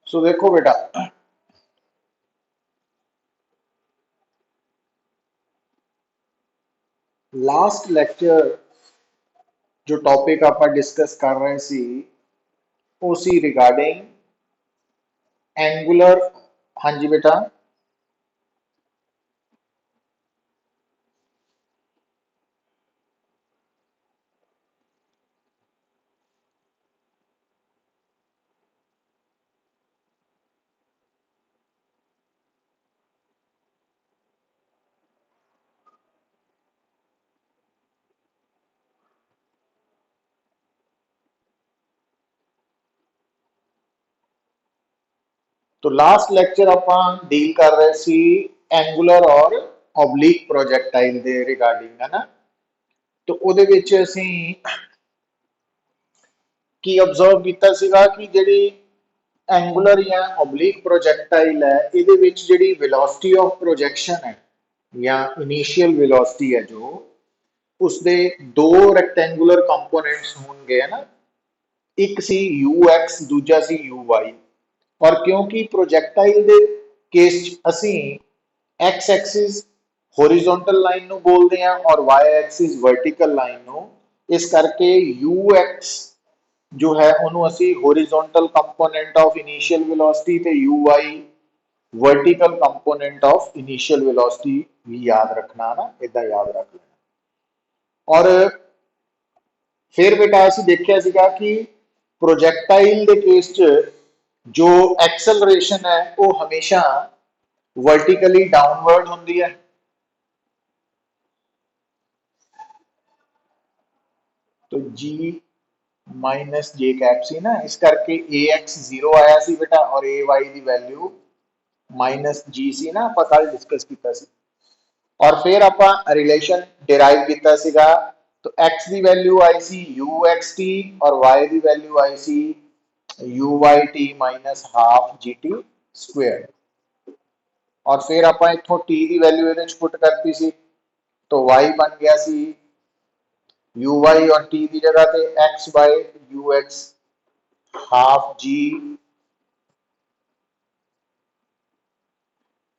सो देखो बेटा, last lecture जो टॉपिक आप डिस्कस कर रहे सी वो सी रिगार्डिंग एंगुलर। हाँ जी बेटा। तो लास्ट लेक्चर आप डील कर रहे सी एंगुलर और ऑब्लिक प्रोजेक्टाइल ਦੇ ਰਿਗਾਰਡਿੰਗ है ना। तो ਉਹਦੇ ਵਿੱਚ ਅਸੀਂ ਕੀ ਆਬਜ਼ਰਵ ਕੀਤਾ ਸੀਗਾ ਕਿ ਜਿਹੜੀ एंगुलर या ऑब्लिक प्रोजेक्टाइल है ਇਹਦੇ ਵਿੱਚ ਜਿਹੜੀ वेलोसिटी ऑफ प्रोजेक्शन है या इनिशियल वेलोसिटी है जो उसके दो रेक्टेंगुलर कंपोनेंट्स होंगे है ना। एक सी ux दूजा सी uy और क्योंकि प्रोजेक्टाइल दे केस असी एक्स एक्सिस होरिजोनटल लाइन ਨੂੰ बोलते हैं और y एक्सिस वर्टिकल लाइन ਨੂੰ इस करके ux जो है उन्होंने असी horizontal component of initial velocity ते uy vertical component of initial velocity भी याद रखना ना, इदा याद रख लेना। और फिर बेटा असी देखा सीगा कि प्रोजेक्टाइल के केस च जो एक्सेलरेशन है वो हमेशा वर्टिकली डाउनवर्ड होंदी है। तो जी माइनस जे कैप सी ना, इस करके ए एक्स जीरो आया सी बेटा और ए वाई की वैल्यू माइनस जी सी ना, आप कल डिस्कस किया सी। और फिर आप रिलेशन डिराइव किया सीगा। तो एक्स की वैल्यू आई सी यू एक्स टी और वाई की वैल्यू आई सी u Y T minus half जी टी स्क्वेयर। और फिर आप इतों टी की वैल्यू ये पुट करती सी तो वाई बन गया सी यू वाई और टी की जगह पे x by u x half g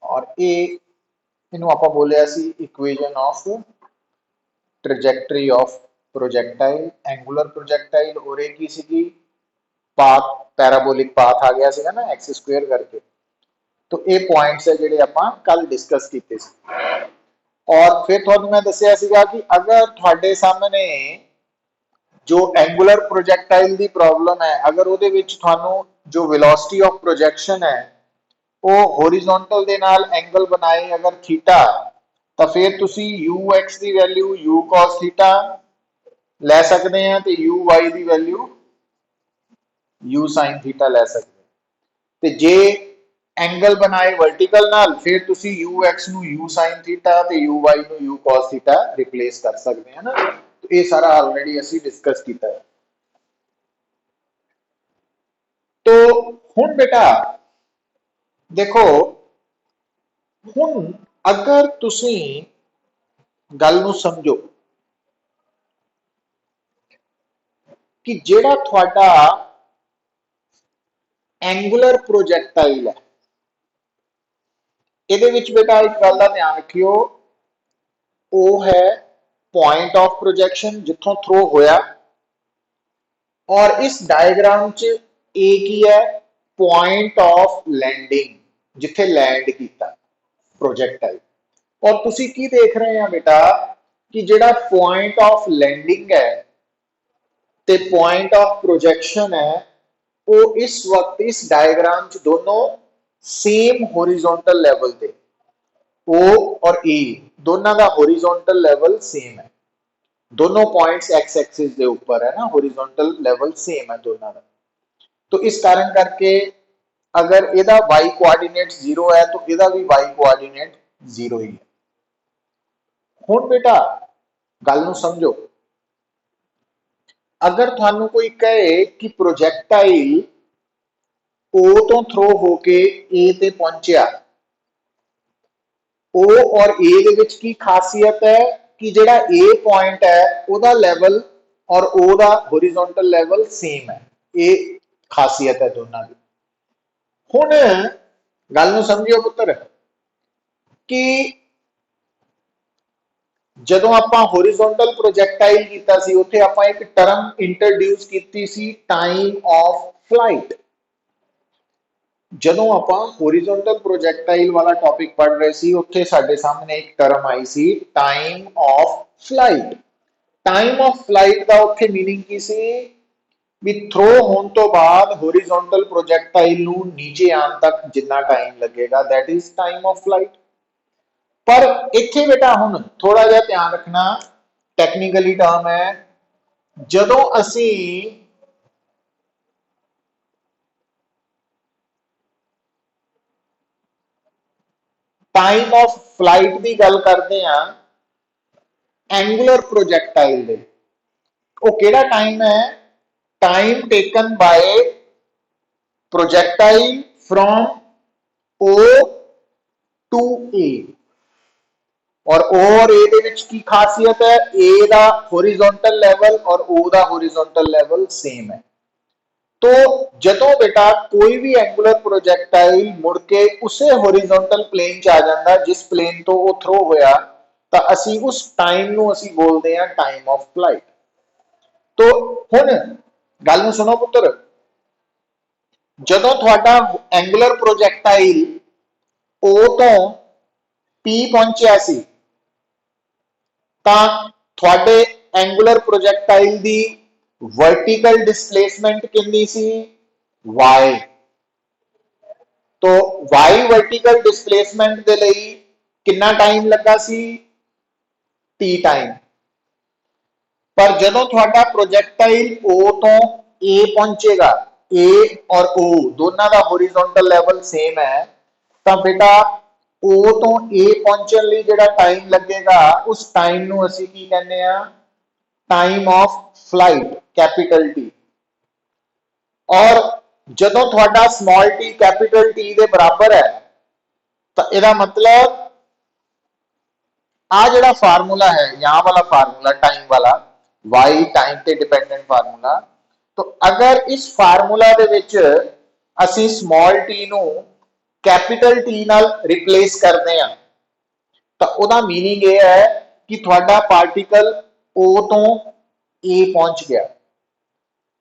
और ए इनू आप बोलिया सी equation of trajectory of projectile angular projectile और एक की सी पाथ पैराबोलिक पाथ आ गया सीगा ना एक्स स्क्वायर करके। तो ये पॉइंट्स है जिहड़े आपां कल डिस्कस किए सी। और फिर तुहानूं मैं दस्सिया सीगा कि अगर तुहाडे सामने जो एंगुलर प्रोजेक्टाइल की प्रॉब्लम है अगर उहदे विच तुहानूं जो वेलोसिटी ऑफ प्रोजेक्शन है वो होरिजोनटल दे नाल एंगल बनाए अगर थीटा तो फिर तुसी यू एक्स की वैल्यू यू कॉस थीटा लै सकते हैं तो यू वाई की वैल्यू यू साइन थीटा लै सकते हैं। तो जे एंगल बनाए वर्टिकल नाल फिर तुसी यू एक्स नू यू साइन थीटा ते यू वाई नू यू कॉस थीटा रिप्लेस कर सकते हैं ना। तो ये सारा ऑलरेडी असी डिस्कस किया है। तो हुण बेटा देखो, हुण अगर तुसी गल नू समझो कि जेड़ा थोड़ा एंगुलर प्रोजेक्टाइल है ये बेटा एक गल का ध्यान रखियो वो है पॉइंट ऑफ प्रोजेक्शन जिथों थ्रो होया और इस डायग्राम च ए की है पॉइंट ऑफ लैंडिंग जिथे लैंड किया प्रोजेक्टाइल। और तुसी की देख रहे हैं बेटा कि जेड़ा पॉइंट ऑफ लैंडिंग है ते पॉइंट ऑफ प्रोजेक्शन है वो इस वक्त इस डायग्राम च दोनों सेम होरिजोनटल लेवल पे ओ और ए दोनों का होरिजोनटल लेवल सेम है। दोनों पॉइंट्स एक्स एक्सिस के ऊपर है ना, होरिजोनटल लेवल सेम है दोनों का। तो इस कारण करके अगर इहदा वाई कोआर्डिनेट जीरो है तो इहदा भी वाई कोआर्डिनेट जीरो ही है। हुण बेटा गल नूं समझो, अगर थानू कोई कहे कि प्रोजेक्टाइल ओ तो थ्रो होके ए ते पहुंचया ओ और ए दे विच की खासियत है कि जेड़ा ए पॉइंट है ओदा लेवल और ओ दा होरिजोनटल लेवल सेम है। ये खासियत है दोनों की। ਹੁਣ ਗੱਲ ਨੂੰ ਸਮਝਿਓ ਪੁੱਤਰ ਕਿ ਜਦੋਂ ਆਪਾਂ ਹੋਰੀਜ਼ੋਨਟਲ ਪ੍ਰੋਜੈਕਟਾਈਲ ਕੀਤਾ ਸੀ ਉੱਥੇ ਆਪਾਂ ਇੱਕ ਟਰਮ ਇੰਟਰੋਡਿਊਸ ਕੀਤੀ ਸੀ ਟਾਈਮ ਆਫ ਫਲਾਈਟ। ਜਦੋਂ ਆਪਾਂ ਹੋਰੀਜ਼ੋਨਟਲ ਪ੍ਰੋਜੈਕਟਾਈਲ ਵਾਲਾ ਟੌਪਿਕ ਪੜ੍ਹ ਰਹੇ ਸੀ ਉੱਥੇ ਸਾਡੇ ਸਾਹਮਣੇ ਇੱਕ ਟਰਮ ਆਈ ਸੀ time of flight. Time of flight ਦਾ ਉੱਥੇ ਮੀਨਿੰਗ ਕੀ ਸੀ ਵੀ ਥਰੋ ਹੋਣ ਤੋਂ ਬਾਅਦ ਹੋਰੀਜ਼ੋਨਟਲ ਪ੍ਰੋਜੈਕਟਾਈਲ ਨੂੰ ਨੀਚੇ ਆਉਣ ਤੱਕ ਜਿੰਨਾ ਟਾਈਮ ਲੱਗੇਗਾ that is time of flight। ਪਰ ਇੱਥੇ ਬੇਟਾ ਹੁਣ ਥੋੜਾ ਜਿਹਾ ਧਿਆਨ ਰੱਖਣਾ, ਟੈਕਨੀਕਲੀ ਟਰਮ ਹੈ, ਜਦੋਂ ਅਸੀਂ ਟਾਈਮ ਆਫ ਫਲਾਈਟ ਦੀ ਗੱਲ ਕਰਦੇ ਆ ਐਂਗੂਲਰ ਪ੍ਰੋਜੈਕਟਾਈਲ ਦੇ, ਉਹ ਕਿਹੜਾ ਟਾਈਮ ਹੈ? Time taken by projectile from O to A। और ए ਦੇ ਵਿੱਚ ਕੀ ਖਾਸੀਅਤ ਹੈ? ए ਦਾ ਹੋਰੀਜ਼ੋਨਟਲ ਲੈਵਲ और O ਦਾ ਹੋਰੀਜ਼ੋਨਟਲ ਲੈਵਲ सेम है। तो ਜਦੋਂ बेटा कोई भी एंगुलर प्रोजेक्टाइल मुड़ के उसे होरिजोनटल प्लेन च आ जाता जिस प्लेन तो वो थ्रो होया तो असी उस टाइम ਨੂੰ ਅਸੀਂ ਬੋਲਦੇ ਹਾਂ टाइम ऑफ फ्लाइट। तो ਹੁਣ ਗੱਲ ਨੂੰ ਸੁਣੋ ਪੁੱਤਰ, ਜਦੋਂ ਤੁਹਾਡਾ एंगुलर प्रोजेक्टाइल O ਤੋਂ P ਪਹੁੰਚਿਆ ਸੀ ਤਾਂ ਤੁਹਾਡੇ एंगुलर प्रोजेक्टाइल ਦੀ वर्टिकल डिस्प्लेसमेंट कितनी सी? y। तो y वर्टिकल डिस्प्लेसमेंट दे लई कितना टाइम लगा सी? t time. पर जदों थोड़ा प्रोजेक्टाइल O तो A पहुंचेगा, A और O दोनों का होरिजोनटल लेवल सेम है, तो बेटा O तो A पहुंचने लिए जिहड़ा टाइम लगेगा उस टाइम नूं असीं की कहने आ? Time of flight capital T. और जदों थोड़ा स्मॉल टी कैपिटल टी के बराबर है तो यदा मतलब आ जिहड़ा फार्मूला है यहाँ वाला फार्मूला टाइम वाला y टाइम पे डिपेंडेंट फार्मूला, तो अगर इस फार्मूला दे विच असीं स्मॉल टी नूं कैपिटल टी नाल रिप्लेस करते हैं तो उहदा मीनिंग यह है कि थोड़ा पार्टिकल O तो A पहुंच गया।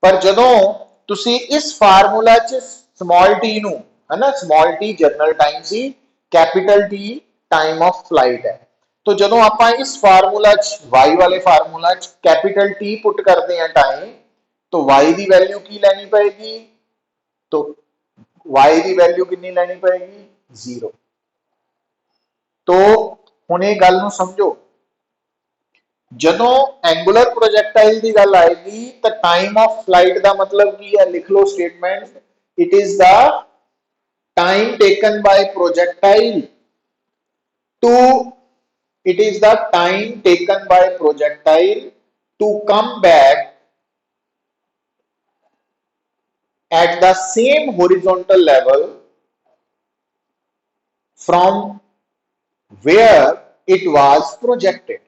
पर जदों तुसी इस फार्मूला च स्मॉल टी नूं, है ना, स्मॉल टी जर्नल टाइम सी, capital T time of flight है, तो जदों आपां इस फार्मूला च y वाले फार्मूला च कैपिटल टी पुट करते हैं टाइम, तो y की वैल्यू की लैनी पएगी? तो y की वैल्यू कितनी लैनी पएगी? 0। तो हुण इह गल नूं समझो, जदों एंगुलर प्रोजेक्टाइल की गल आएगी तो टाइम ऑफ फ्लाइट का मतलब की है? लिख लो statement, it is the time taken by projectile to, it is the time taken by projectile to come back at the same horizontal level from where it was projected,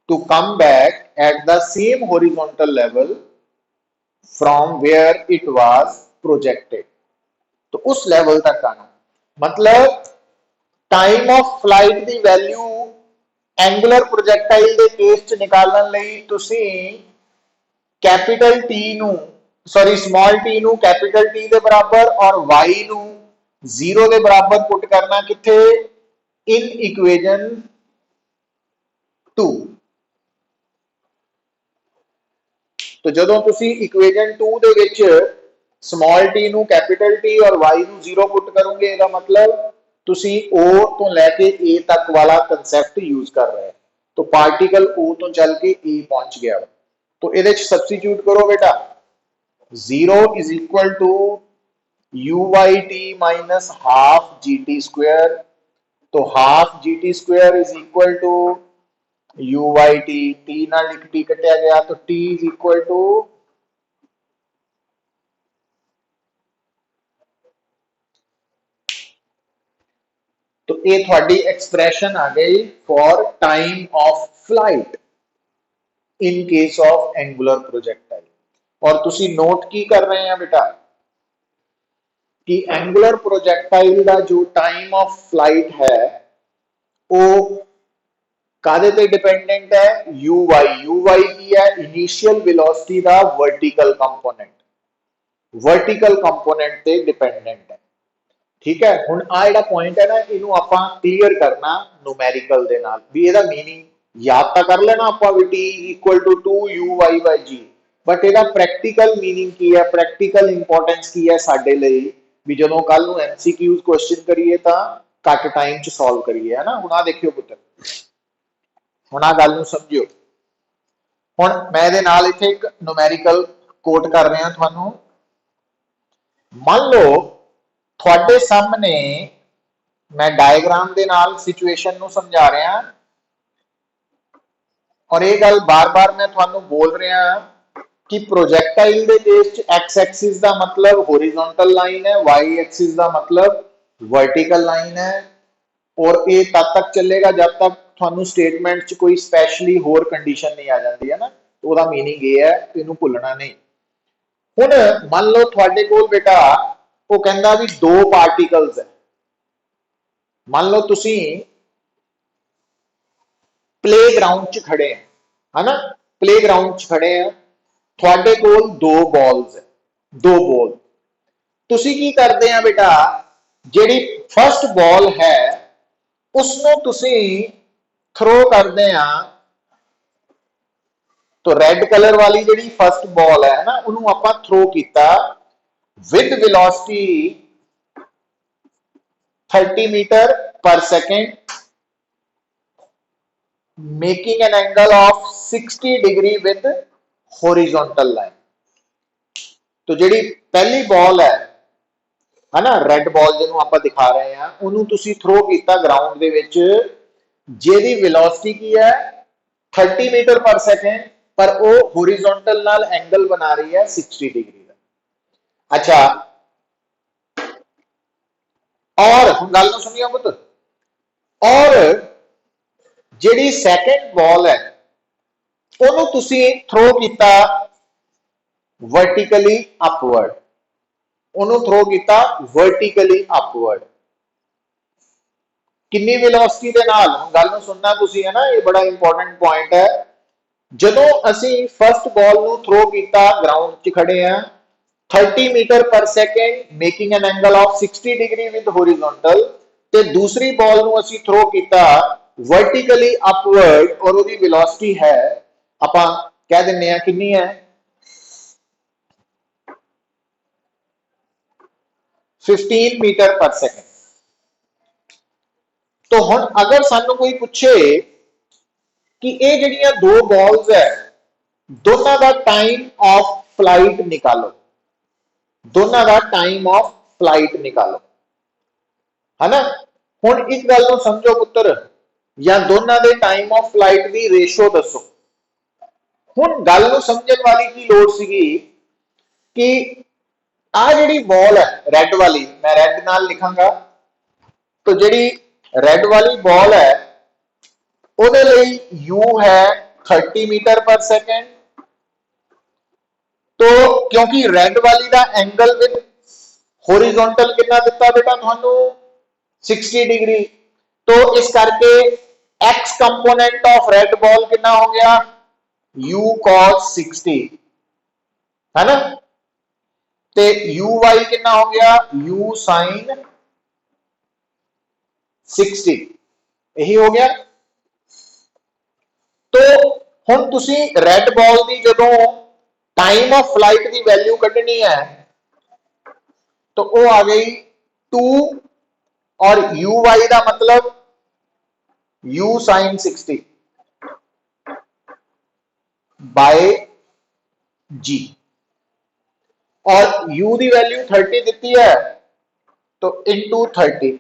to come back at the same horizontal level from where it was projected। तो उस level तक आना, मतलब time of flight की value angular projectile के case च निकालने लई तुसी कैपिटल टी नू, सॉरी स्मॉल टी नू कैपिटल टी के बराबर और y नू 0 के बराबर पुट करना किथे? In equation 2। तो जदों तुसी equation 2 they which small T नू कैपिटल टी और y नू 0 पुट करोगे, इसका मतलब तुसी O तो लैके A तक वाला कंसैप्ट यूज कर रहे हैं, तो पार्टिकल O तो चल के A पहुंच गया। तो ये सब्सटीट्यूट करो बेटा, 0 is equal to U Y T minus half ji T square, तो half ji T square is equal to U Y T ना लिख टी कटिया गया तो टी इज इक्वल टू तो ये थोड़ी एक्सप्रेशन आ गई for time of flight in case of angular projectile. और तुसी नोट की कर रहे हैं बेटा? कि एंगुलर प्रोजेक्टाइल का जो टाइम ऑफ फ्लाइट है वो कादे ते डिपेंडेंट है, यू वाई की है इनिशियल वेलोसिटी का वर्टिकल कंपोनेंट ते डिपेंडेंट है। ठीक है, हुण आ जिहड़ा पॉइंट है ना, इनू आपां क्लीयर करना न्यूमेरिकल दे नाल भी इहदा मीनिंग याद तां कर लेना आपां भी t equal to 2u/g, but इहदा प्रैक्टिकल मीनिंग की है, प्रैक्टिकल इंपॉर्टेंस की है साडे लई भी जदों कल नूं MCQs क्वेश्चन करिए तां घट टाइम च सॉल्व करिए, है ना। हुण आ देखियो पुत्तर, हुण आ गल नूं समझियो। हुण मैं इहदे नाल इत्थे एक न्यूमेरिकल कोट कर रहा तुहानूं। मान लो थोड़े सामने मैं डायग्राम के नाल सिचुएशन नूं समझा रहा और ये गल बार बार मैं तुहानूं बोल रहा कि प्रोजैक्टाइल के केस एक्स एक्सिस का मतलब होरिजोनटल लाइन है, वाई एक्सिस का मतलब वर्टिकल लाइन है, और ये तब तक चलेगा जब तक तुहानूं स्टेटमेंट च कोई स्पैशली होर कंडीशन नहीं आ जाती है ना। तो उसका मीनिंग ये है, इनू भुलना नहीं। हुण मान लो थोड़े कोल बेटा वो कहता भी दो पार्टिकल्स है, मान लो तुसी प्ले ग्राउंड च खड़े हैं, है ना, प्ले ग्राउंड च खड़े हैं, थोड़े कोल दो बॉल्स है, दो बॉल। तुसी की करते हैं बेटा, जेड़ी फर्स्ट बॉल है उसनों तुसी थ्रो करते हैं, तो रेड कलर वाली जेड़ी फर्स्ट बॉल है ना, उन्होंने आपां थ्रो किया with velocity 30 metre per second, making an angle of 60 degree with horizontal line. तो जेड़ी पहली बॉल है ना, रेड बॉल जिन्हों आप दिखा रहे हैं, उन्होंने तुसी थ्रो किया ग्राउंड दे विच, जेदी वेलोसिटी की है 30 मीटर पर सेकेंड, पर वो हॉरिजॉन्टल नाल एंगल बना रही है 60 डिग्री का। अच्छा, और गल नूं सुनियो पुत, और जेड़ी सेकेंड बॉल है उन्होंने तुसी थ्रो किया वर्टिकली अपवर्ड, उन्होंने थ्रो किया वर्टिकली अपवर्ड, कितनी वेलोसिटी के नाल, गल नूं सुनना तुसी, है ना, ये बड़ा इंपॉर्टेंट पॉइंट है। जदों असी फर्स्ट बॉल नूं थ्रो किया ग्राउंड च खड़े हैं 30 metre per second, making an angle of 60 degree with horizontal, ते दूसरी बॉल नूं असी थ्रो किया वर्टिकली अपवर्ड और उसकी वेलोसिटी है, आपां कह दिंने आ कितनी है, 15 मीटर पर सेकेंड। तो हुण अगर सानू कोई पूछे कि ये जड़ियां दो बॉल्स है दोनों का टाइम ऑफ फ्लाइट निकालो, दोनों का टाइम ऑफ फ्लाइट निकालो, है ना। हुण इस गल को समझो पुत्र, या दोनों के टाइम ऑफ फ्लाइट की रेशो दसो। हुण गल को समझण वाली की लोड़ सीगी कि आ जिहड़ी बॉल है रेड वाली, मैं रेड नाल लिखांगा, तो जिहड़ी रेड वाली बॉल है ਉਹਦੇ ਲਈ u है 30 मीटर पर सेकेंड, तो क्योंकि रेड वाली का एंगल विद हॉरिजॉन्टल कितना दिता बेटा थानू 60 डिग्री, तो इस करके x component of red ball कितना हो गया u cos 60, है ना, ते uy कितना हो गया u sin 60, यही हो गया। तो हुण तुसी रेड बॉल की जदों टाइम ऑफ फ्लाइट की वैल्यू कढ़नी है तो वो आ गई 2 और uy का मतलब u sin 60 बाय g, और u की वैल्यू 30 दी है तो इनटू 30,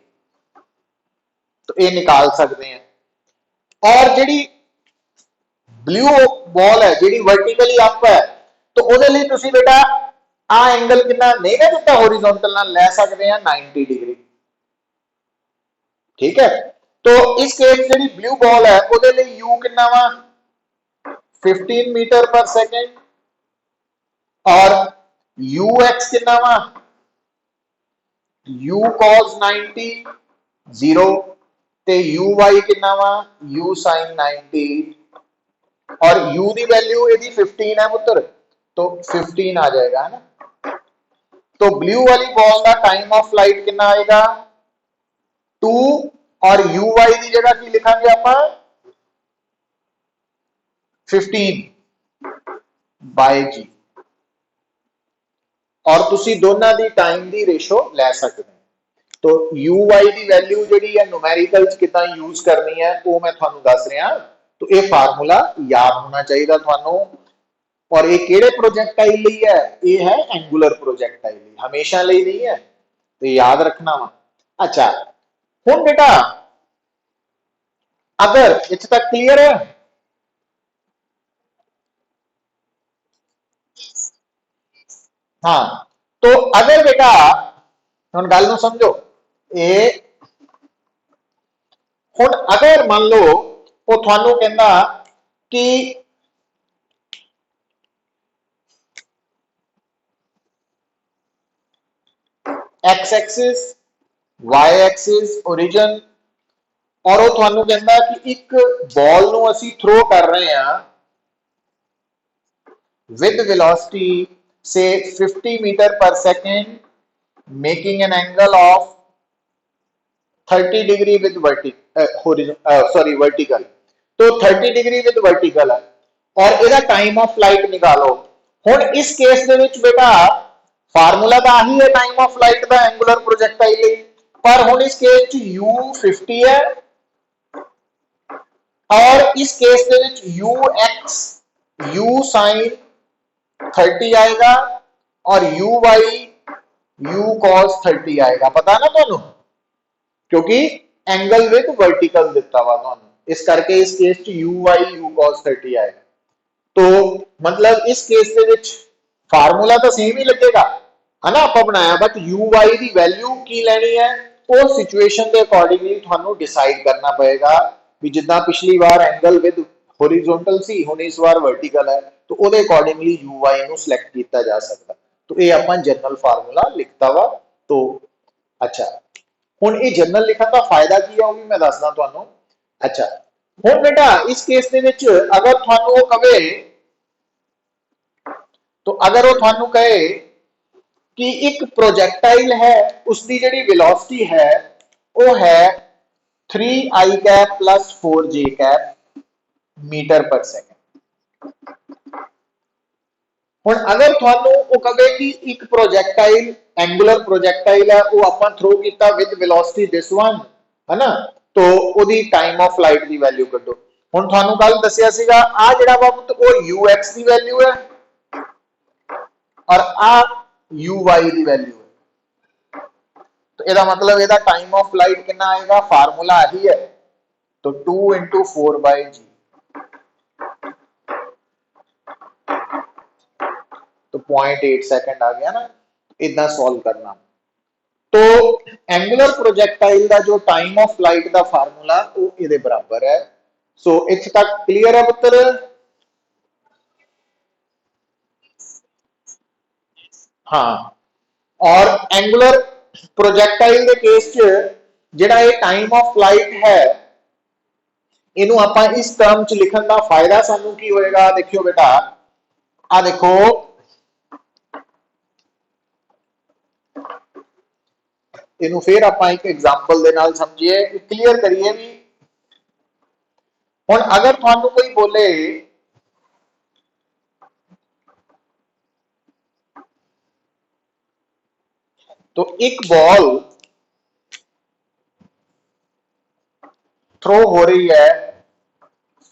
तो ये निकाल सकते हैं। और जी ब्लू बॉल है जी वर्टिकली अप है, तो वो बेटा आ एंगल कितना नहीं ना दिता हॉरिजॉन्टल ना, ले सकते हैं 90 डिग्री। ठीक है, तो इस केस जी ब्लू बॉल है वो यू कितना वा 15 मीटर पर सेकेंड, और यू एक्स कितना वा u cos 90 0 ਤੇ uy कितना वा u sin 90 और u की वैल्यू यदि 15 है पुत्र तो 15 आ जाएगा है ना। तो ब्लू वाली बॉल का टाइम ऑफ फ्लाइट कितना आएगा 2 और uy की जगह की लिखांगे आप 15 बाय जी और तुसी दोनों की टाइम की रेशो लै सकते हैं। तो uy की वैल्यू जी है न्यूमेरिकल्स कितना यूज करनी है वो मैं थानू दस रहा। तो ये फार्मूला याद होना चाहिए थानू और ये किहड़े प्रोजेक्टाइल लई है ये है एंगुलर प्रोजेक्टाइल हमेशा लिए नहीं है तो याद रखना वा। अच्छा हुण बेटा अगर इत्थे तक क्लियर है हाँ तो अगर बेटा हुण गल नूं समझो ये हुण अगर मान लो वो थानू कहंदा कि x axis y axis origin और वो थानू कहंदा कि एक बॉल नूं असीं थ्रो कर रहे हैं विद वेलोसिटी से 50 metre per second making an angle of 30 degree with vertical. तो 30 डिग्री विद वर्टिकल है और ਇਹਦਾ टाइम ऑफ फ्लाइट निकालो। हुण इस केस ਦੇ ਵਿੱਚ बेटा फार्मूला तो आही है टाइम ऑफ फ्लाइट का एंगुलर प्रोजेक्टाइल पर हुण इस केस च u 50 है और इस केस ਦੇ ਵਿੱਚ ux u sin 30 आएगा और uy u cos 30 आएगा। पता ना तुहानू क्योंकि एंगल विद वर्टिकल दिता वा तुहानू इस करके इस केस च uy u cos 30 आएगा। तो मतलब इस केस दे विच फार्मूला तो सेम ही लगेगा है ना आप बनाया बट uy की वैल्यू की लेनी है वो सिचुएशन के अकॉर्डिंगली थानू डिसाइड करना पड़ेगा भी जिदा पिछली बार एंगल विद हॉरिजॉन्टल सी हुण इस बार वर्टिकल है तो वो अकॉर्डिंगली uy नू सिलेक्ट किया जा सकता। तो ये आपां जनरल फार्मूला लिखता वा। तो अच्छा हुण ये जनरल लिखण का फायदा की है वो भी मैं दसदा तुहानू। अच्छा हुण बेटा इस केस दे विच अगर थानू वो कहे तो अगर वो थानू कहे कि एक प्रोजेक्टाइल है उसकी जी वेलोसिटी है वो है 3i cap plus 4j cap metre per second. हुण अगर थानू वो कहे कि एक प्रोजेक्टाइल एंगुलर प्रोजेक्टाइल है वो आपां थ्रो किया विद वेलोसिटी दिस वन है ना तो ओदी टाइम ऑफ फ्लाइट की वैल्यू कड्डो। हुण थानू कल दस्सिया सीगा आ जिहड़ा वा वो ux की वैल्यू है और आ uy की वैल्यू है। तो इसका मतलब इसका टाइम ऑफ फ्लाइट कितना आएगा फार्मूला यही है तो 2 × 4/g तो 0.8 सेकंड आ गया ना। इदा सॉल्व करना। तो एंगुलर प्रोजेक्टाइल का जो टाइम ऑफ फ्लाइट का फार्मूला वो ये बराबर है। सो इत्थे तक क्लियर है पुत्र। हाँ और एंगुलर प्रोजेक्टाइल के केस जिहड़ा ये टाइम ऑफ फ्लाइट है इनू आपां इस टर्म च लिखण का फायदा सानू की होएगा देखियो बेटा आ देखो इनू फिर आपां एक एग्जांपल दे नाल समझिए क्लियर करिए भी हुण अगर तुहानू कोई बोले तो एक बॉल थ्रो हो रही है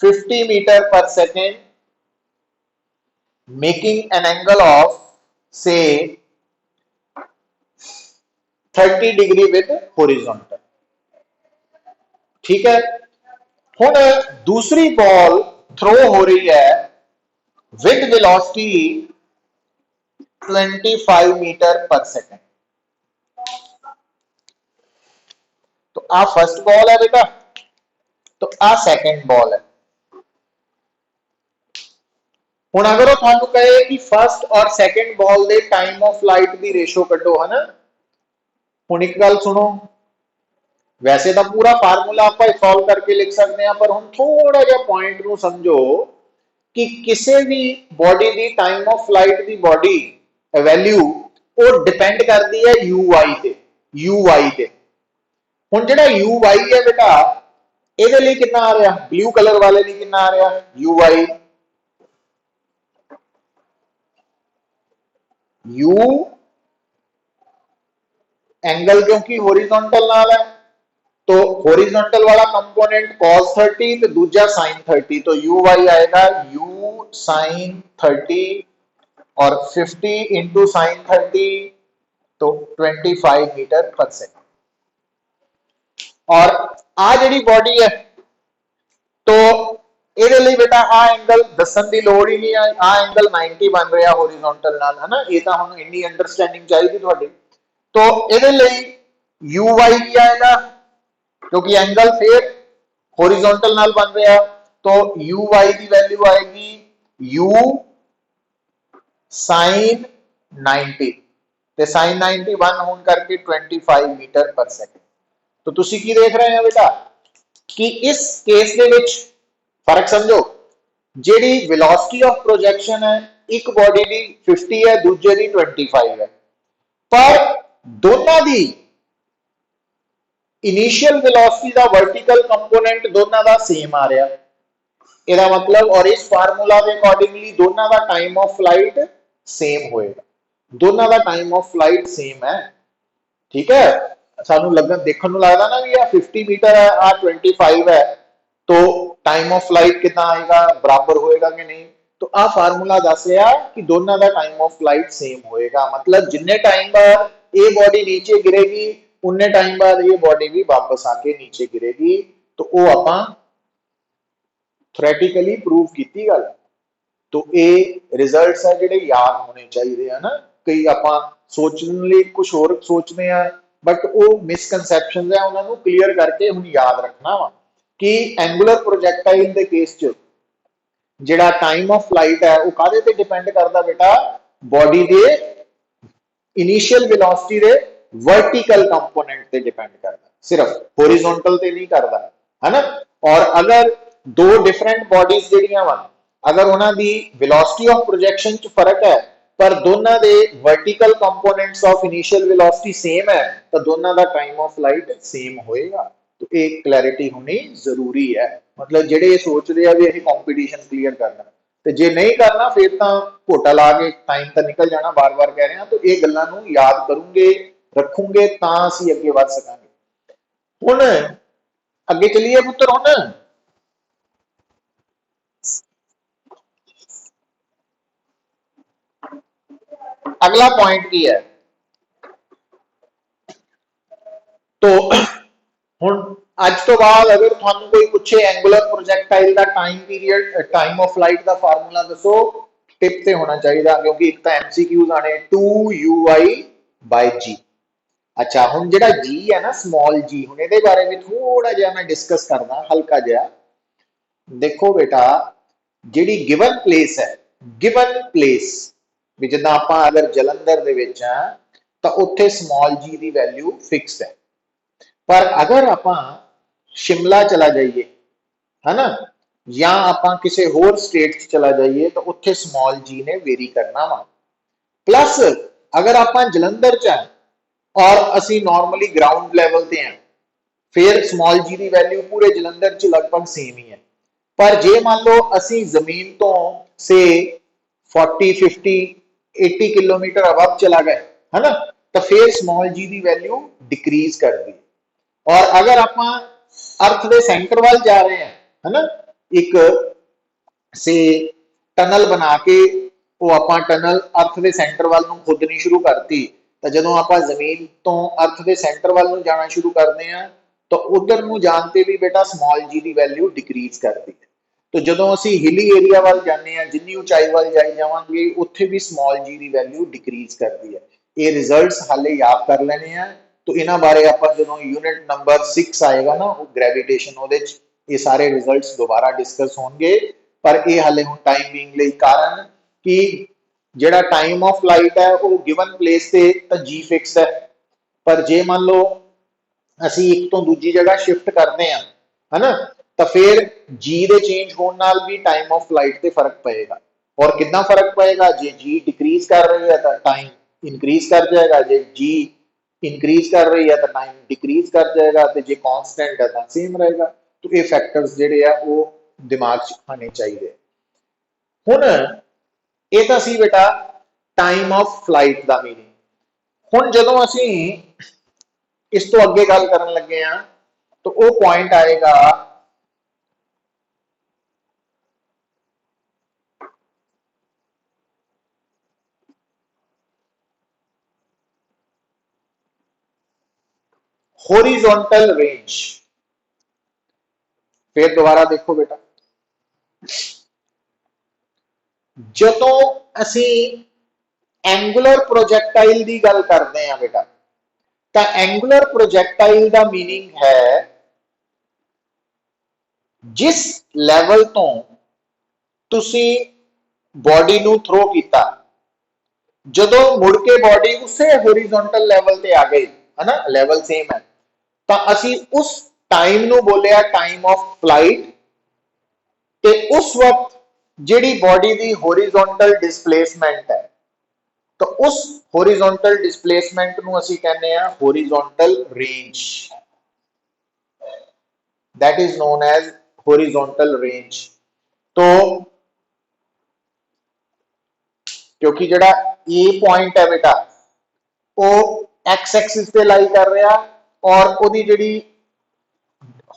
50 metre per second making an angle of से 30 डिग्री विद हॉरिजॉन्टल। ठीक है हुण दूसरी बॉल थ्रो हो रही है with velocity 25 metre per second. तो आ फर्स्ट बॉल है बेटा तो आ सेकंड बॉल है। हुण अगर वो थानू कहे कि फर्स्ट और second ball they time of flight की रेशो कड्डो है ना ਹੁਣ एक गल सुनो, वैसे तो पूरा फार्मूला आप सॉल्व करके लिख सकते हैं, पर हम थोड़ा जिहा पॉइंट को समझो कि किसी भी बॉडी की टाइम ऑफ फ्लाइट की बॉडी वैल्यू वो डिपेंड करती है यू वाई ते, यू वाई ते। हुण जिहड़ा यू वाई है बेटा, ਇਹਦੇ ਲਈ कितना आ रहा, ब्लू कलर वाले लिए कितना आ रहा यू वाई, यू एंगल क्योंकि होरिजोंटल नाल है, तो होरिजोंटल वाला कंपोनेंट cos 30 तो दूजा sin 30, तो यू वाई आएगा u sin 30 और 50 इंटू साइन 30 तो 25 मीटर पर सेकंड। और आ जी बॉडी है तो ਇਹਦੇ ਲਈ बेटा आ एंगल दसन की लोड़ ही नहीं है, आ एंगल 90 बन रहा होरिजोंटल नाल, है ना, ये तो हम इन्नी अंडरस्टैंडिंग चाहिए थोड़ी। तो ਇਹਦੇ ਲਈ यू वाई भी आएगा क्योंकि एंगल फिर होरिजोंटल नाल बन रहा, तो यू वाई की वैल्यू आएगी यू साइन 90 ते साइन 90 1 होने करके 25 मीटर पर सेकंड। तो तुसी की देख रहे हैं बेटा कि इस केस दे विच फर्क समझो, जेडी वेलोसिटी ऑफ प्रोजेक्शन है एक बॉडी की 50 है, दूजे की 25 है, पर दोनों की इनिशियल वेलोसिटी का वर्टिकल कंपोनेंट दोनों का सेम आ रहा, ਇਹਦਾ मतलब, और इस फार्मूला के अकॉर्डिंगली दोनों का टाइम ऑफ फ्लाइट सेम होएगा, दोनों का टाइम ऑफ फ्लाइट सेम है, ठीक है। सानू लगन देखने को लगता ना भी आ 50 मीटर है, आ 25 है, तो टाइम ऑफ फ्लाइट कितना आएगा, बराबर होएगा कि नहीं। तो आ फार्मूला दस रहा कि दोनों का टाइम ऑफ फ्लाइट सेम होएगा, मतलब जिन्ने टाइम बाद ये बॉडी नीचे गिरेगी उन्ने टाइम बाद ये बॉडी भी वापस आके नीचे गिरेगी। तो वो आपां थ्योरेटिकली प्रूव की गल। तो ये रिजल्ट्स है जिहड़े याद होने चाहिए है ना, कई आपां सोचने लिए कुछ होर सोचते हैं, बट वो मिसकनसैप्शन है, उन्होंने क्लीयर करके हुण याद रखना वा कि एंगुलर प्रोजैक्टाइल के केस च जिहड़ा टाइम ऑफ फ्लाइट है वो काहदे ते डिपेंड करता बेटा, बॉडी के इनिशियल वेलोसिटी के वर्टिकल कंपोनेंट ते डिपेंड करता, सिर्फ होरिजोंटल ते नहीं करता, है ना। और अगर दो डिफरेंट बॉडीज जिहड़ियां वा, अगर उन्हां दी वेलोसिटी ऑफ प्रोजेक्शन च फर्क है पर दोनों दे vertical components of initial velocity same है, तो दोनों का टाइम ऑफ फ्लाइट सेम होएगा। तो एक क्लैरिटी होनी जरूरी है, मतलब जेडे सोच रहे हैं भी यही कंपटीशन क्लियर करना, तो जे नहीं करना फिर तो घोटा ला के टाइम तो निकल जाना, बार बार कह रहे हैं। तो ये गल्लां नूं याद करूंगे रखूंगे तो असीं अगे वध सकांगे। हुण अगे चलिए पुत्र, हुण अगला पॉइंट की है। तो हुण अज तो बाद अगर तुहानू कोई पूछे एंगुलर प्रोजैक्टाइल का time period, time of flight का फार्मूला दसो, टिप ते होना चाहिए, क्योंकि एक तो MCQs आने 2UI/G। अच्छा हुण जिहड़ा G है ना, स्मॉल जी, हुण इहदे बारे में थोड़ा जिहा मैं डिस्कस करना हल्का जिहा। देखो बेटा, जिहड़ी गिवन प्लेस है, गिवन प्लेस भी जिद्दां आपां अगर जलंधर दे विच आ तां उत्थे स्मॉल जी की वैल्यू फिक्स है, पर अगर आप शिमला चला जाइए, है ना, या आप किसी होर स्टेट चला जाइए तो उत्थे स्मॉल जी ने वेरी करना वा। प्लस अगर आप जलंधर च हैं और असी नॉर्मली ग्राउंड लैवल ते हैं, फिर स्मॉल जी की वैल्यू पूरे जलंधर च लगभग सेम ही है। पर जे मान लो असी जमीन तो से 40 50 80 किलोमीटर अबव चला गए, है ना, तो फिर स्मॉल जी की वैल्यू डिक्रीज कर दी। और अगर आप अर्थ के सेंटर वाल जा रहे हैं, है ना, एक से टनल बना के वो आप टनल अर्थ के सेंटर वाल खोदनी शुरू करती, तो जो आप जमीन तो अर्थ के सेंटर वाल जाना शुरू करते हैं तो उधर जानते भी बेटा स्मॉल जी की वैल्यू डिक्रीज करती है। तो जो असी हिली एरिया वाल जाने हैं, जिन्नी ऊंचाई वाल जाई जावांगे उत्थे भी स्मॉल जी की वैल्यू डिक्रीज करती है। ये रिजल्ट्स हाले याद कर लेने हैं। तो इन्हां बारे आपां जदों यूनिट नंबर 6 आएगा ना, वो ग्रेविटेशन, उहदे च ये सारे रिजल्ट्स दोबारा डिस्कस होंगे। पर ये हाले हुण टाइम बीइंग लई, कारण कि जिहड़ा टाइम ऑफ फ्लाइट है वो गिवन प्लेस ते तां जी फिक्स है, पर जे मान लो ਅਸੀਂ ਇੱਕ ਤੋਂ ਦੂਜੀ ਜਗ੍ਹਾ ਸ਼ਿਫਟ ਕਰਦੇ ਆ ਹਨਾ, ਤਾਂ ਫਿਰ ਜੀ ਦੇ ਚੇਂਜ ਹੋਣ ਨਾਲ ਵੀ ਟਾਈਮ ਆਫ ਫਲਾਈਟ ਤੇ ਫਰਕ ਪਏਗਾ। और कितना फर्क पड़ेगा, जे जी डिक्रीज कर रही है तो टाइम इंक्रीज कर जाएगा, जे जी इंक्रीज कर रही है तो टाइम डिक्रीज कर जाएगा, तो जे कांस्टेंट है तो सेम रहेगा। तो ये फैक्टर्स ਜਿਹੜੇ ਆ ਉਹ ਦਿਮਾਗ 'ਚ ਆਣੇ ਚਾਹੀਦੇ। ਹੁਣ ਇਹ ਤਾਂ ਸੀ ਬੇਟਾ time of flight the meaning. ਹੁਣ ਜਦੋਂ ਅਸੀਂ ਇਸ ਤੋਂ ਅੱਗੇ ਗੱਲ ਕਰਨ ਲੱਗੇ ਆ ਤਾਂ ਉਹ ਪੁਆਇੰਟ ਆਏਗਾ हॉरिजॉन्टल रेंज। फिर दोबारा देखो बेटा, जदों असी एंगुलर प्रोजेक्टाइल की गल करते हैं बेटा, तो एंगुलर प्रोजेक्टाइल का मीनिंग है जिस लैवल तो तुसी बॉडी नू थ्रो किया, जदों मुड़ के बॉडी उसे हॉरिजॉन्टल लैवल ते आ गई है ना, लैवल सेम है, तो असी उस टाइम नू बोलिया टाइम ऑफ फ्लाइट। ते उस वक्त जिहड़ी बॉडी दी हॉरिजॉन्टल डिस्प्लेसमेंट है, तो उस हॉरिजॉन्टल डिस्प्लेसमेंट नू असी कहने आ horizontal range. That is known as horizontal range. तो क्योंकि जिहड़ा ए पॉइंट है बेटा वो एक्स एक्सिस पे लाई कर रहा और ओदी जिहड़ी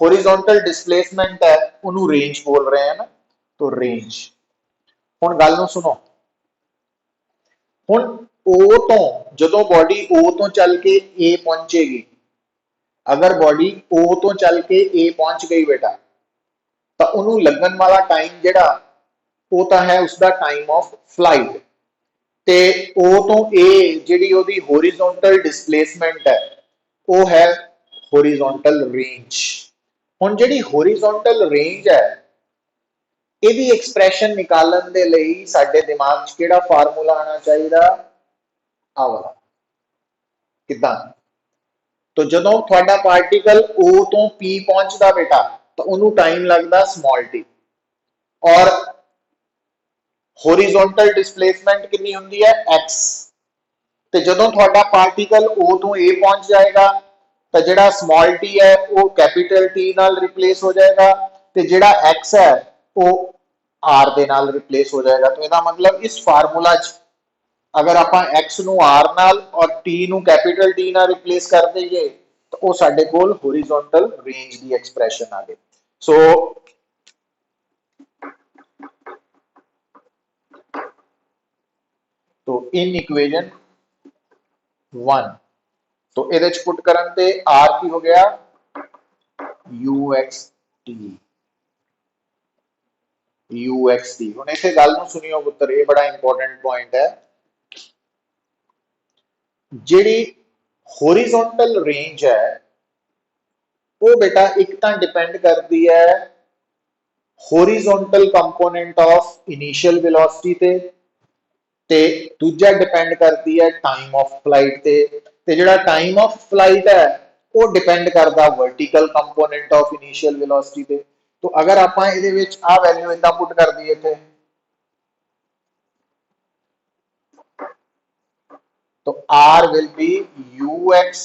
हॉरिजॉन्टल डिस्प्लेसमेंट है उन्होंने रेंज बोल रहे हैं ना, तो रेंज। हुण गल नूं सुनो, हुण ओ तो जदों बॉडी ओ तो चल के ए पहुंचेगी, अगर बॉडी ओ तो चल के ए पहुंच गई बेटा, तो उन्होंने लगन वाला टाइम जिहड़ा वो तो है उसका टाइम ऑफ फ्लाइट। ते ओ तो ए जिहड़ी ओदी हॉरिजॉन्टल डिस्प्लेसमेंट है वो है हॉरिजॉन्टल रेंज। हुण जिहड़ी हॉरिजॉन्टल रेंज है ਇਹਦੀ एक्सप्रैशन निकालन दे लई साडे दिमाग 'ਚ किहड़ा फार्मूला आना चाहिए, आ वाला। किदां? तो जदों तुहाडा पार्टिकल O तो P पहुंचदा बेटा, तो उन्होंने टाइम लगदा स्मॉल टी, और हॉरिजॉन्टल डिस्प्लेसमेंट कितनी हुंदी है x। तो जदों तुहाडा पार्टिकल O तो A पहुंच जाएगा तो जिहड़ा स्मॉल टी है वो कैपिटल T नाल रिप्लेस हो जाएगा, तो जिहड़ा x है वो R दे नाल रिप्लेस हो जाएगा। तो इसका मतलब इस फार्मूला च अगर आप x नू R नाल और T नू कैपिटल T नाल रिप्लेस कर देंगे तो वो साडे कोल हॉरिजॉन्टल रेंज की एक्सप्रैशन आ गई। सो तो इन इक्वेशन 1 तो ये पुट करन ते R की हो गया UXT। UXT हुण इसे गल नूं सुनियो पुत्र, ये बड़ा इंपॉर्टेंट पॉइंट है। जिहड़ी हॉरिजॉन्टल रेंज है वो बेटा एक तां डिपेंड करती है horizontal component of initial velocity ते दूजा डिपेंड करती है टाइम ऑफ फ्लाइट ते जिहड़ा टाइम ऑफ फ्लाइट है वो डिपेंड करता vertical component of initial velocity ते। तो अगर आप इहदे विच आ वैल्यू इदां पुट कर दईए इत्थे, तो R will be ux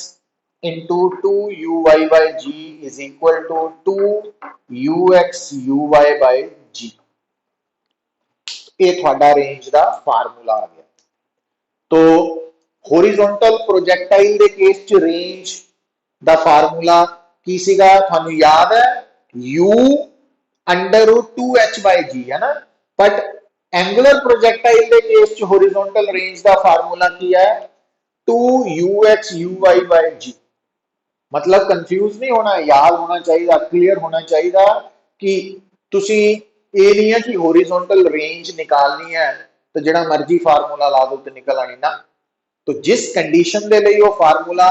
into 2uy by g is equal to 2ux uy by g। ये थोड़ा रेंज का फार्मूला आ गया। तो हॉरिजॉन्टल प्रोजेक्टाइल के केस च रेंज का फार्मूला की सीगा थानू याद है, u under root 2h by g है ना। बट एंगुलर प्रोजेक्टाइल के केस च हॉरिजॉन्टल रेंज का फार्मूला की है 2ux uy by g। मतलब कंफ्यूज नहीं होना, याद होना चाहिए, क्लियर होना चाहिए कि तुसी ये नहीं है कि हॉरिजॉन्टल रेंज निकालनी है तो जिहड़ा मर्जी फार्मूला ला दो तो निकल आनी ना। तो जिस कंडीशन दे लई वो फार्मूला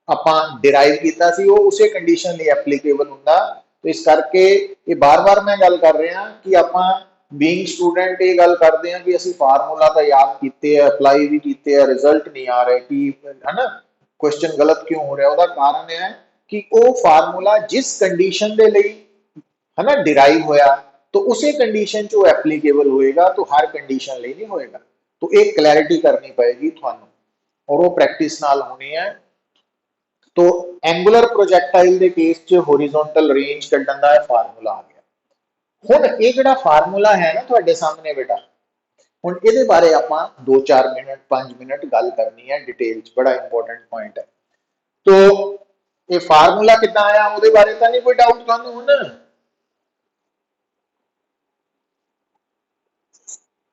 आपां डिराइव कीता सी वो उसे कंडीशन लई एप्लीकेबल हुंदा। तो इस करके ये बार-बार मैं गल कर रहा कि आपां बीइंग स्टूडेंट ये गल करते हैं कि असीं फार्मूला तो याद कीते है, अप्लाई भी कीते है, रिजल्ट नहीं आ रहे कि है ना, क्वेश्चन गलत क्यों हो रहा है, ਉਹਦਾ ਕਾਰਨ ਇਹ ਹੈ कि वो फार्मूला जिस कंडीशन ਦੇ ਲਈ है ना डिराइव होया, तो उसी कंडीशन च एप्लीकेबल होएगा, तो हर कंडीशन ਲਈ नहीं होएगा। तो एक क्लैरिटी करनी पएगी थानू, और वो प्रैक्टिस नाल होनी है। तो एंगुलर प्रोजैक्टाइल के केस च होरिजोनटल रेंज कड्ढण दा फार्मूला आ गया। हुण ये जिहड़ा फार्मूला है ना तुहाडे सामने बेटा, हुण इहदे बारे आपां 2-4 मिनट 5 मिनट गल करनी है डिटेल च, बड़ा इंपॉर्टेंट पॉइंट है। तो ये फार्मूला कितना आया ਉਹਦੇ बारे तो नहीं कोई डाउट ਤੁਹਾਨੂੰ ਹੁਣ?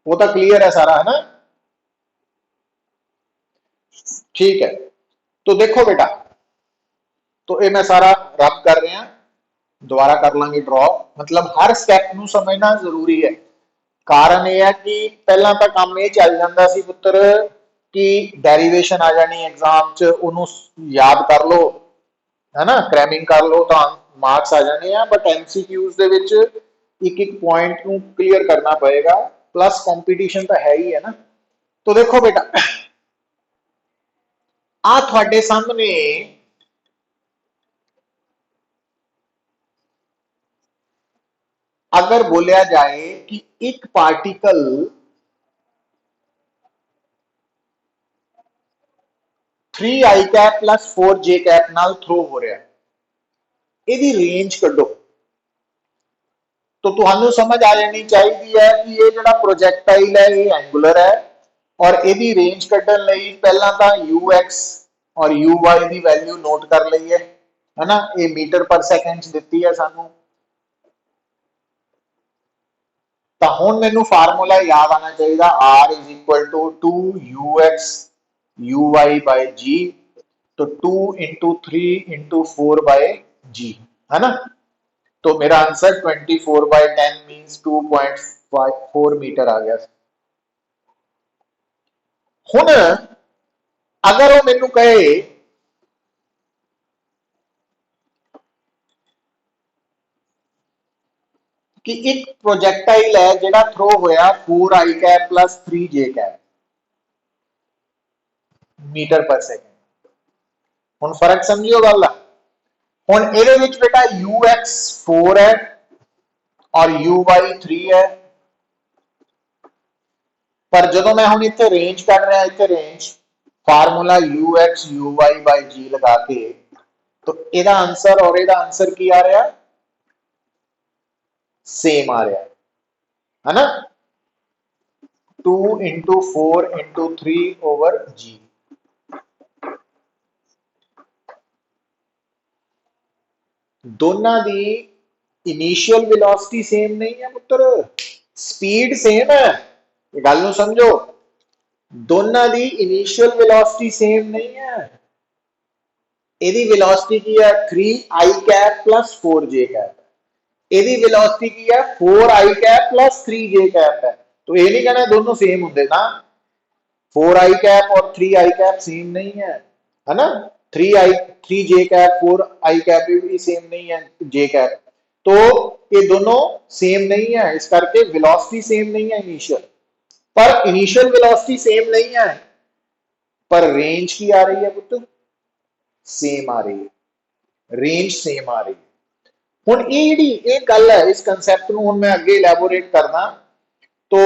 वो तो क्लियर है सारा, है ना? ठीक है, तो देखो बेटा, तो ये मैं सारा रब कर रहा, दोबारा कर लांगे ड्रॉ। मतलब हर स्टैप नूं समझना जरूरी है। कारण यह है कि पहला तो काम ये चल जाता सी पुत्र कि डेरिवेशन आ जानी एग्जाम च, उन्होंने याद कर लो, है ना, क्रैमिंग कर लो तो मार्क्स आ जाने हैं। बट एमसीक्यूज दे विच एक एक पॉइंट नूं क्लीयर करना पड़ेगा, प्लस कंपटीशन तो है ही है ना। तो देखो बेटा, आ थोड़े सामने अगर बोलिया जाए कि एक पार्टिकल थ्री आई कैप प्लस 4 जे कैप नाल थ्रो हो रहा है, ਇਹਦੀ रेंज कड्डो, तो तुहानू समझ आ जानी चाहिए है कि ये जो प्रोजैक्टाइल है ये एंगुलर है, और यदी रेंज कड्ढण लई पहला तो यू एक्स और यू वाई की वैल्यू नोट कर ली है ना, ये मीटर पर सैकेंड दी है सानू। तो हुण मैनू फार्मूला याद आना चाहिए, R is equal to 2 ux U Y by G, तो 2 × 3 × 4 बाय जी, है ना। तो मेरा आंसर 24/10 मीन्स 2.4 मीटर आ गया। हुण अगर वो मैनू कहे कि एक प्रोजैक्टाइल है जिहड़ा थ्रो होया 4 आई कैप प्लस 3 जे कैप मीटर पर सेकेंड, हुण फर्क समझियो गल दा। हुण इहदे विच बेटा यू एक्स 4 है और यू वाई 3 है, पर जो मैं हुण इत्थे रेंज कर रहा, इत्थे range formula U X U Y by G लगा के, तो ਇਹਦਾ आंसर और ਇਹਦਾ आंसर की आ रहा, सेम आ रहा है ना, 2 × 4 × 3/g। दोनों की इनिशियल वेलोसिटी सेम नहीं है पुत्र, स्पीड सेम है, गल नूं समझो। दोनों की इनिशियल वेलोसिटी सेम नहीं है, ਇਹਦੀ वेलोसिटी की है 3 आई कैप प्लस 4 जे कैप, ਇਹਦੀ वेलोसिटी की है 4 आई कैप प्लस 3 जे कैप है। तो ये नहीं कहना दोनों सेम होंगे ना, 4 आई कैप और 3 आई कैप सेम नहीं है ना, 3 जे कैप 4 आई कैप भी सेम नहीं है जे कैप, तो ये दोनों सेम नहीं है, इस करके वेलोसिटी सेम नहीं है इनिशियल। पर इनिशियल वेलोसिटी सेम नहीं है, पर रेंज की आ रही है पुत्र, सेम आ रही है, रेंज सेम आ रही है। हुण ये जिहड़ी ये गल है, इस कंसैप्ट नूं हुण मैं अगे इलैबोरेट करना। तो